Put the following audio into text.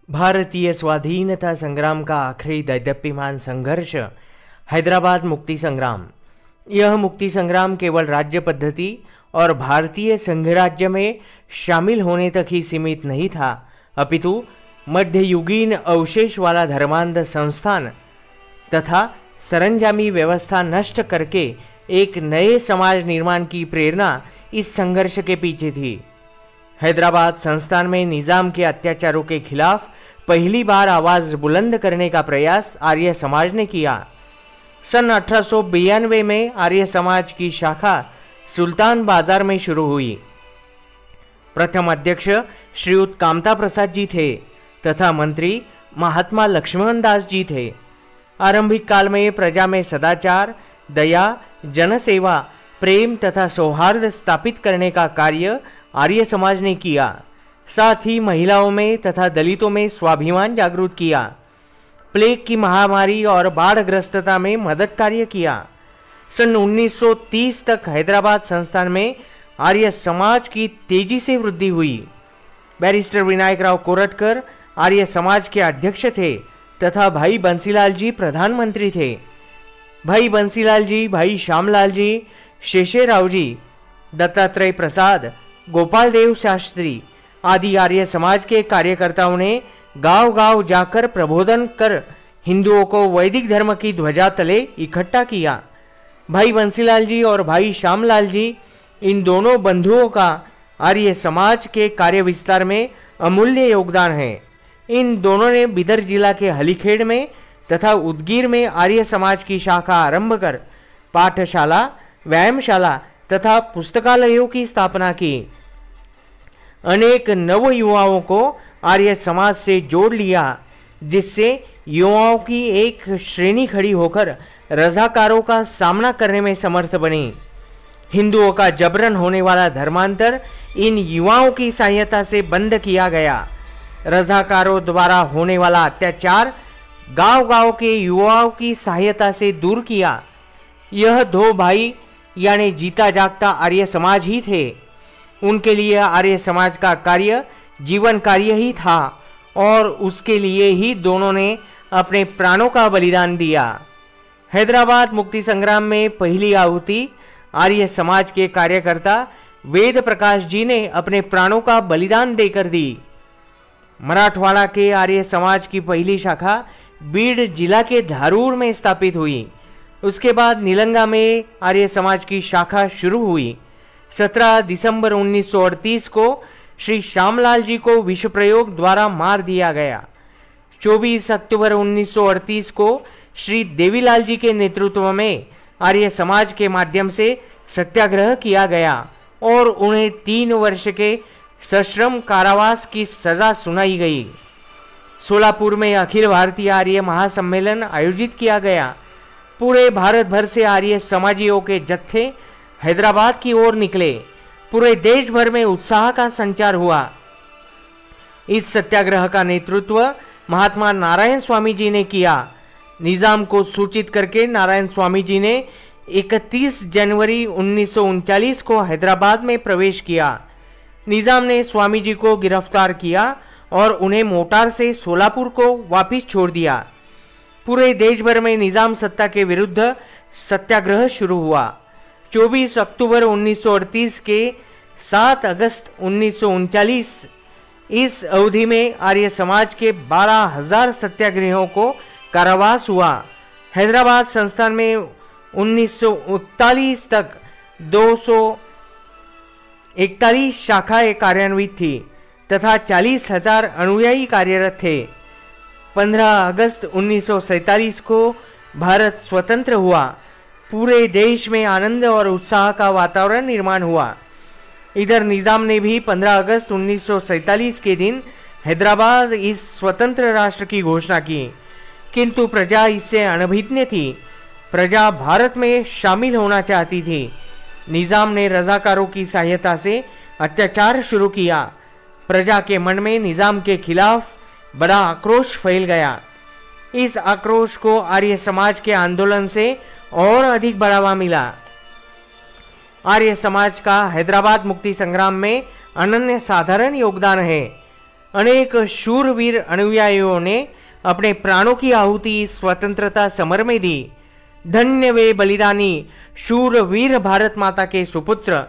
भारतीय स्वाधीनता संग्राम का आखिरी दैदीप्यमान संघर्ष हैदराबाद मुक्ति संग्राम। यह मुक्ति संग्राम केवल राज्य पद्धति और भारतीय संघराज्य में शामिल होने तक ही सीमित नहीं था, अपितु मध्ययुगीन अवशेष वाला धर्मांध संस्थान तथा सरंजामी व्यवस्था नष्ट करके एक नए समाज निर्माण की प्रेरणा इस संघर्ष के पीछे थी। हैदराबाद संस्थान में निजाम के अत्याचारों के खिलाफ पहली बार आवाज बुलंद करने का प्रयास आर्य समाज ने किया। सन 1892 में आर्य समाज की शाखा सुल्तान बाजार में शुरू हुई। प्रथम अध्यक्ष श्रीयुत कामता प्रसाद जी थे तथा मंत्री महात्मा लक्ष्मण दास जी थे। आरंभिक काल में प्रजा में सदाचार, दया, जनसेवा, प्रेम तथा सौहार्द स्थापित करने का कार्य आर्य समाज ने किया। साथ ही महिलाओं में तथा दलितों में स्वाभिमान जागृत किया। प्लेग की महामारी और बाढ़ग्रस्तता में मदद कार्य किया। सन 1930 तक हैदराबाद संस्थान में आर्य समाज की तेजी से वृद्धि हुई। बैरिस्टर विनायक राव कोरटकर आर्य समाज के अध्यक्ष थे तथा भाई बंसीलाल जी प्रधानमंत्री थे। भाई बंसीलाल जी, भाई श्यामलाल जी, शेषेराव जी, दत्तात्रेय प्रसाद, गोपाल देव शास्त्री आदि आर्य समाज के कार्यकर्ताओं ने गांव-गांव जाकर प्रबोधन कर हिंदुओं को वैदिक धर्म की ध्वजा तले इकट्ठा किया। भाई बंसीलाल जी और भाई श्यामलाल जी, इन दोनों बंधुओं का आर्य समाज के कार्य विस्तार में अमूल्य योगदान है। इन दोनों ने बिदर जिला के हलीखेड़ में तथा उदगीर में आर्य समाज की शाखा आरंभ कर पाठशाला, व्यायामशाला तथा पुस्तकालयों की स्थापना की। अनेक नव युवाओं को आर्य समाज से जोड़ लिया, जिससे युवाओं की एक श्रेणी खड़ी होकर रजाकारों का सामना करने में समर्थ बनी। हिंदुओं का जबरन होने वाला धर्मांतर इन युवाओं की सहायता से बंद किया गया। रजाकारों द्वारा होने वाला अत्याचार गांव-गांव के युवाओं की सहायता से दूर किया। यह दो भाई यानी जीता जागता आर्य समाज ही थे। उनके लिए आर्य समाज का कार्य जीवन कार्य ही था और उसके लिए ही दोनों ने अपने प्राणों का बलिदान दिया। हैदराबाद मुक्ति संग्राम में पहली आहुति आर्य समाज के कार्यकर्ता वेद प्रकाश जी ने अपने प्राणों का बलिदान देकर दी। मराठवाड़ा के आर्य समाज की पहली शाखा बीड जिला के धारूर में स्थापित हुई। उसके बाद निलंगा में आर्य समाज की शाखा शुरू हुई। 17 दिसंबर 1938 को श्री श्यामलाल जी को विष प्रयोग द्वारा मार दिया गया। 24 अक्टूबर 1938 को श्री देवीलाल जी के नेतृत्व में आर्य समाज के माध्यम से सत्याग्रह किया गया और उन्हें 3 वर्ष के सश्रम कारावास की सजा सुनाई गई। सोलापुर में अखिल भारतीय आर्य महासम्मेलन आयोजित किया गया। पूरे भारत भर से आर्य समाजियों के जत्थे हैदराबाद की ओर निकले। पूरे देश भर में उत्साह का संचार हुआ। इस सत्याग्रह का नेतृत्व महात्मा नारायण स्वामी जी ने किया। निजाम को सूचित करके नारायण स्वामी जी ने 31 जनवरी 1939 को हैदराबाद में प्रवेश किया। निजाम ने स्वामी जी को गिरफ्तार किया और उन्हें मोटार से सोलापुर को वापस छोड़ दिया। पूरे देश भर में निजाम सत्ता के विरुद्ध सत्याग्रह शुरू हुआ। 24 अक्टूबर 1938 के 7 अगस्त 1939 इस अवधि में आर्य समाज के 12,000 सत्याग्रहियों को कारावास हुआ। हैदराबाद संस्थान में 1941 तक 241 शाखाएं कार्यान्वित थी तथा 40,000 अनुयायी कार्यरत थे। 15 अगस्त 1947 को भारत स्वतंत्र हुआ। पूरे देश में आनंद और उत्साह का वातावरण निर्माण हुआ। इधर निजाम ने भी 15 अगस्त 1947 के दिन हैदराबाद इस स्वतंत्र राष्ट्र की घोषणा की, किंतु प्रजा इससे अनभिज्ञ थी। प्रजा भारत में शामिल होना चाहती थी। निजाम ने रजाकारों की सहायता से अत्याचार शुरू किया। प्रजा के मन में निजाम के खिलाफ बड़ा आक्रोश फैल गया। इस आक्रोश को आर्य समाज के आंदोलन से और अधिक बढ़ावा मिला। आर्य समाज का हैदराबाद मुक्ति संग्राम में अनन्य साधारण योगदान है। अनेक शूरवीर अनुयायियों ने अपने प्राणों की आहुति स्वतंत्रता समर में दी। धन्य वे बलिदानी शूरवीर भारत माता के सुपुत्र